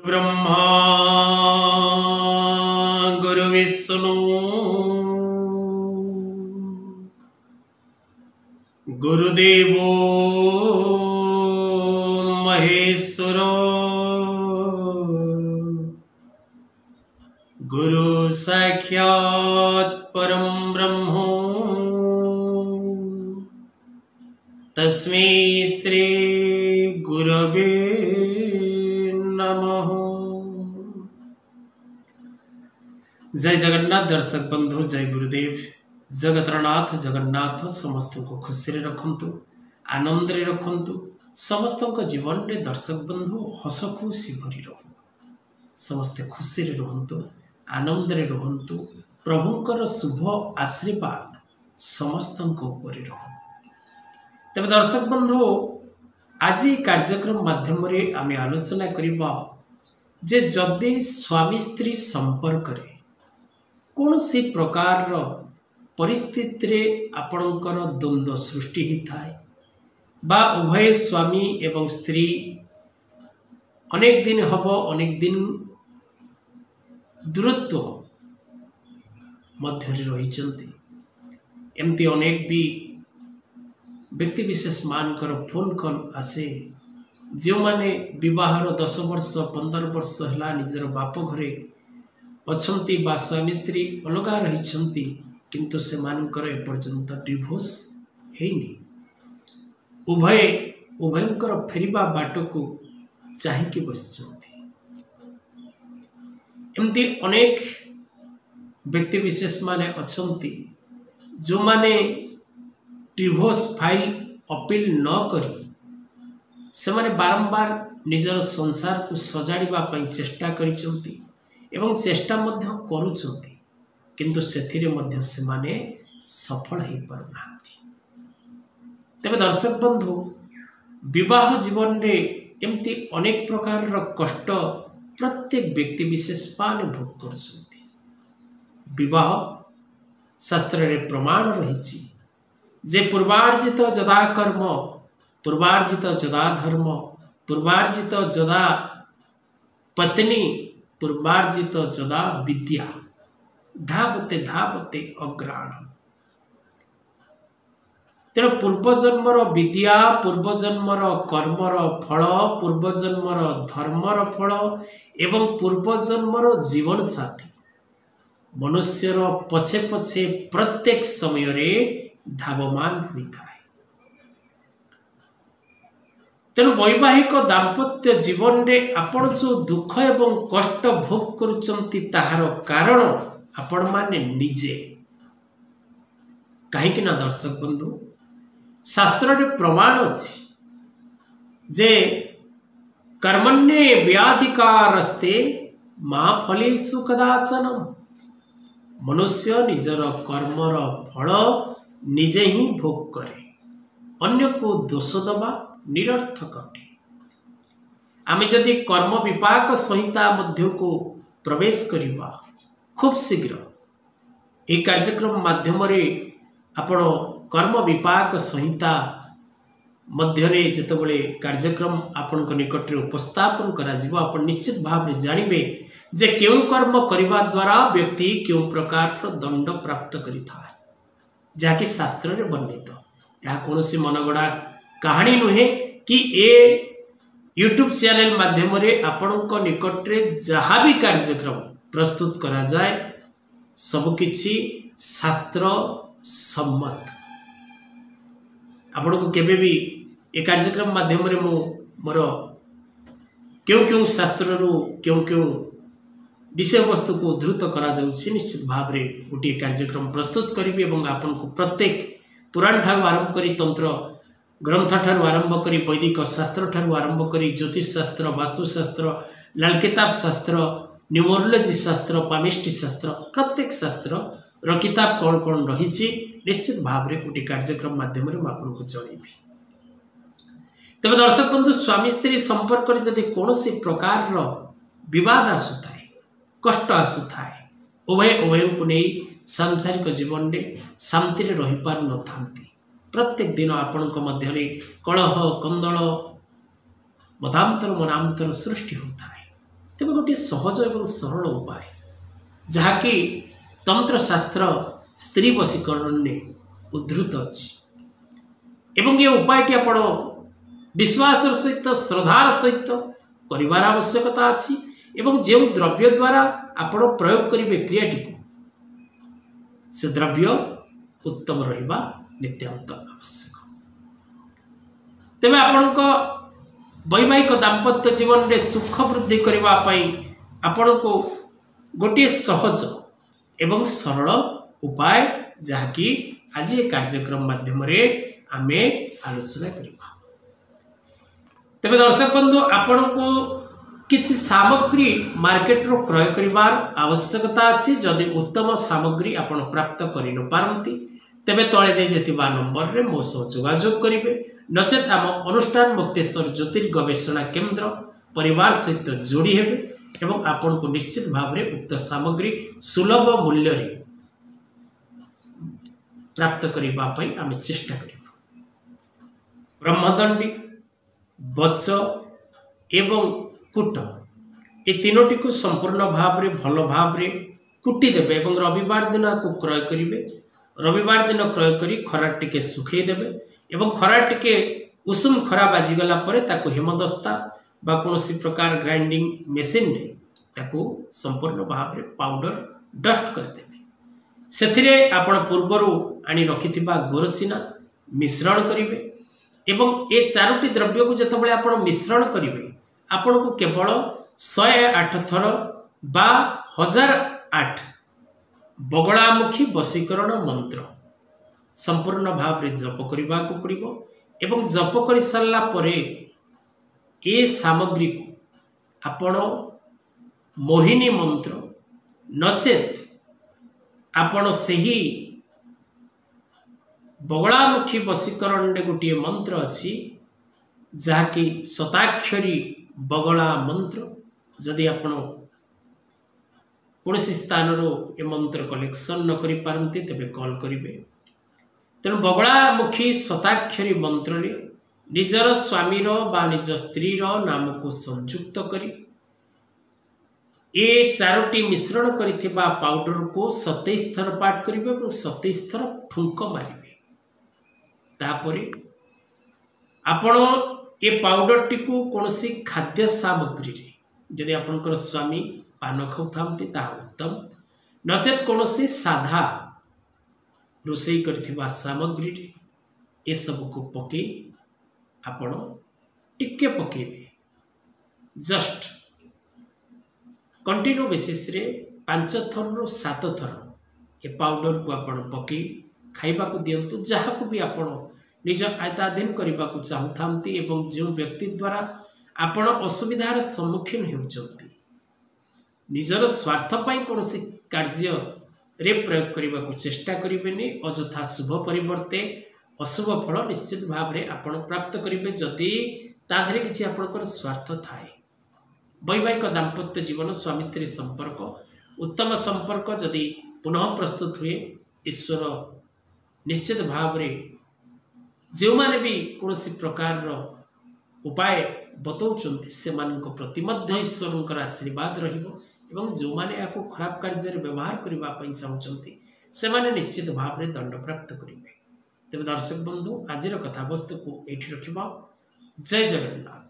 ब्रह्मा गुरु विष्णु गुरुदेवो महेश्वर गुरु साक्षात् परम ब्रह्म तस्मै श्री गुरवे नमः। जय जगन्नाथ दर्शक बंधु, जय गुरुदेव। जगतरनाथ जगन्नाथ समस्त को खुशी रे रखंतु, आनंद रे रखंतु। समस्त को जीवन रे दर्शक बंधु हस खुशी भरी रहु, समस्ते खुशी रे रहंतु, आनंद रे रहंतु। प्रभुंकर शुभ आशीर्वाद समस्त को ऊपर रहु। तबे दर्शक बंधु, आज कार्यक्रम माध्यम रे आमे आलोचना करिबा जे जदि स्वामी स्त्री संपर्क रे कौन सी प्रकार परिस्थिति रे आपणकर द्वंद्व सृष्टि ही थाए बा उभय स्वामी एवं स्त्री अनेक दिन हब अनेक दिन दूरत्व मध्य रही एमती अनेक भी व्यक्ति विशेष मानकर फोन कॉल आसे जो माने विवाहर 10 वर्ष 15 वर्ष है निजर बाप घरे अच्छंती बा स्वामी स्त्री अलगा रही किंतु से मानकर एपर्यंत डिवोर्स हेनी। उभयंकर फेरिबा बाट को चाहिए बसचंती। एमती अनेक व्यक्ति विशेष माने अच्छंती जो माने डिवोर्स फाइल अपील न करी से माने बारंबार निजर संसार को सजाड़िबा पई चेष्टा करिसंती एवं चेष्टा मध्य करूचंती किंतु सेथिरे मध्य से माने सफल ही परनांती। तबे दर्शक बंधु, विवाह जीवन रे एमती अनेक प्रकार रो कष्ट प्रत्येक व्यक्ति विशेष माने भोग करूचंती। विवाह शास्त्र रे प्रमाण रहिछि जे पूर्वार्जित जदा कर्म, पूर्वार्जित जदा धर्म, पूर्वार्जित जदा पत्नी, पूर्वार्जित जदा विद्या, धावते धावते अग्राण। तेणु पूर्वजन्मर विद्या, पूर्वजन्मर कर्मर फल, पूर्वजन्मर धर्मर फल एवं पूर्वजन्मर जीवन साथी मनुष्यर पछे पछे प्रत्येक समय रे धावमान होता है। तेणु वैवाहिक दाम्पत्य जीवन रे आपण जो दुख एवं कष्ट भोग करुचंती ताहार कारण आपण माने निजे। कहीं ना दर्शक बंधु, शास्त्र रे प्रमाण अछि जे कर्मण्ये व्याधिकारस्ते मा फलेषु कदाचनम। मनुष्य निजर कर्मर फल निजे ही भोग करे, अन्य को दोष दबा निरर्थक अटे। आमे जदि कर्म विपाक संहिता मध्य को प्रवेश करिबा खूब शीघ्र ए कार्यक्रम माध्यम रे आपण कर्म विपाक संहिता मध्य रे जेतबेले कार्यक्रम आपण को निकट रे उपस्थापन करा जिवो आपण निश्चित भाव रे जानिबे जे केउ कर्म करिबा द्वारा व्यक्ति केउ प्रकार रो दंड प्राप्त करिथा, जाकि शास्त्र रे वर्णित। या कोनोसी मनगड़ा कहानी नुहे कि ए यूट्यूब चैनल माध्यम रे आपणक निकट रे जहाँ भी कार्यक्रम प्रस्तुत करा जाए सब किछि शास्त्र सम्मत। आपन को केबे भी ए कार्यक्रम माध्यम रे मो मोर क्यों शास्त्र रो क्यों विषय वस्तु को उद्धृत करा जाउछि निश्चित भाव रे गोटे कार्यक्रम प्रस्तुत करिबी एवं आपन को प्रत्येक पुराण ठार आरंभ करी तंत्र ग्रंथ ठार आरंभ करी वैदिक शास्त्र ठार आरंभ करी ज्योतिष शास्त्र, वास्तुशास्त्र, लाल किताब शास्त्र, न्यूमरोलॉजी शास्त्र, पामिस्ट्री शास्त्र, प्रत्येक शास्त्र रो किताब कौन कौन रही निश्चित भाव रे गोटे कार्यक्रम माध्यम रे आपन को जणैबी। तबे दर्शक बंधु, स्वामी स्त्री संपर्क रे जदि कोनोसी प्रकार रो विवाद आसुथाए, कष्ट आसुथाए, उभय को नहीं सांसारिक जीवन में शांति रही पार न थांती। प्रत्येक दिन आपण मध्य कलह कंदल मतांतर मनांतर सृष्टि होता है। तेज गोटे सहज और सरल उपाय जहाँकि तंत्रशास्त्र स्त्री वशीकरण ने उद्धृत अच्छी एवं ये उपायटी आपण विश्वास सहित श्रद्धार सहित करिवार आवश्यकता अच्छी एवं जो द्रव्य द्वारा आपण प्रयोग करेंगे क्रियाटी से द्रव्य उत्तम रहिबा नित्यांत आवश्यक। तेबे आपण वैवाहिक दाम्पत्य जीवन में सुख वृद्धि करने आपण को गोटे सहज एवं सरल उपाय जहाँकि आज ये कार्यक्रम माध्यम आमे आलोचना करबा। तेबे दर्शक बंधु आपण को किसी सामग्री मार्केट रो क्रय करिवार आवश्यकता अछि। जदि उत्तम सामग्री आपण प्राप्त करि न पारंती तेबे तळे दे जेतिबा नंबर रे मो सह जोगाजोग करिवे, नचेत आम अनुष्ठान मुक्तेश्वर ज्योतिर्गवेषणा केन्द्र परिवार सहित जोड़ी हेबे एवं आपण को निश्चित भाव में उक्त सामग्री सुलभ मूल्य रे प्राप्त करिबा पई आमे चेष्टा करिबा। ब्रह्मदंडी, बच एवं कूट ये तीनोटी को संपूर्ण भाव में भल भाव में कुटी देबे एवं रविवार दिन को क्रय करिवे। रविवार दिन क्रय करी खरा टिके सुखई देबे एवं खरा टिके उषुम खरा बाजिगला परे ताको हेमदस्ता बा कोनोसी प्रकार ग्राइंडिंग मेसीन ने ताको संपूर्ण भाव में पाउडर डस्ट कर देबे। सेथिरे आपण पूर्वरु आनी रखिथिबा गोरसिना मिश्रण करिवे एवं ए चारोटी द्रव्य को जतबेले आपण मिश्रण करिवे आपण को केवल 108 थर बा 1008 बगलामुखी वशीकरण मंत्र संपूर्ण भाव में जप करने को पड़ो एवं जप कर सारा परे ए सामग्री को आपण मोहिनी मंत्र नचेत आपण सही बगलामुखी वशीकरण गोटे मंत्र अच्छी जहाँकि शताक्षरी बगला मंत्र जदि आपण कौन स्थान ए मंत्र कलेक्शन न करि पारंती तेबे कॉल करिवे। तेणु बगलामुखी शताक्षरी मंत्र रे निजर स्वामीर बा निज स्त्रीर नाम को संयुक्त करी ए चारोटी मिश्रण करिथिबा पाउडर को 27 थर पाठ करिवे और 27 थर ठुंक मारिवे। तापरे आपण ए पाउडर टी को कोनसी खाद्य सामग्री रे जदि आपनकर स्वामी पान खाउथांती ता उत्तम, नचेत कोनसी साधा रोषेई करथिबा सामग्री रे ए सब को पके आपण टिके पकेबे। जस्ट कंटिन्यू बेसिस रे 5 थर रो 7 थर ए पाउडर को आपण पके खाइबा को दियंतु। जहाँ को भी आपण निज आयत्ताधीन करने को चाहूथांती एवं जो व्यक्ति द्वारा आपण असुविधार सम्मुखीन होउचंती निजर स्वार्थ पाई कौन कार्य रे प्रयोग करने को चेष्टा करेंगे। अଯଥା शुभ परिवर्ते अशुभ फल निश्चित भाव में आपण प्राप्त करेंगे जदि ताधरे किसी आपणकर स्वार्थ थाए। वैवाहिक दाम्पत्य जीवन स्वामी स्त्री संपर्क उत्तम संपर्क जदि पुनः प्रस्तुत हुए ईश्वर निश्चित भाव में जो माने भी कौन प्रकार उपाय बतौचंती से प्रति मध्य ईश्वर आशीर्वाद रहिबो एवं जो माने या खराब कार्य व्यवहार करने चाहते से माने निश्चित भाव में दंड प्राप्त करेंगे। तेज दर्शक बंधु आज कथावस्तु को ये रखा। जय जगन्नाथ।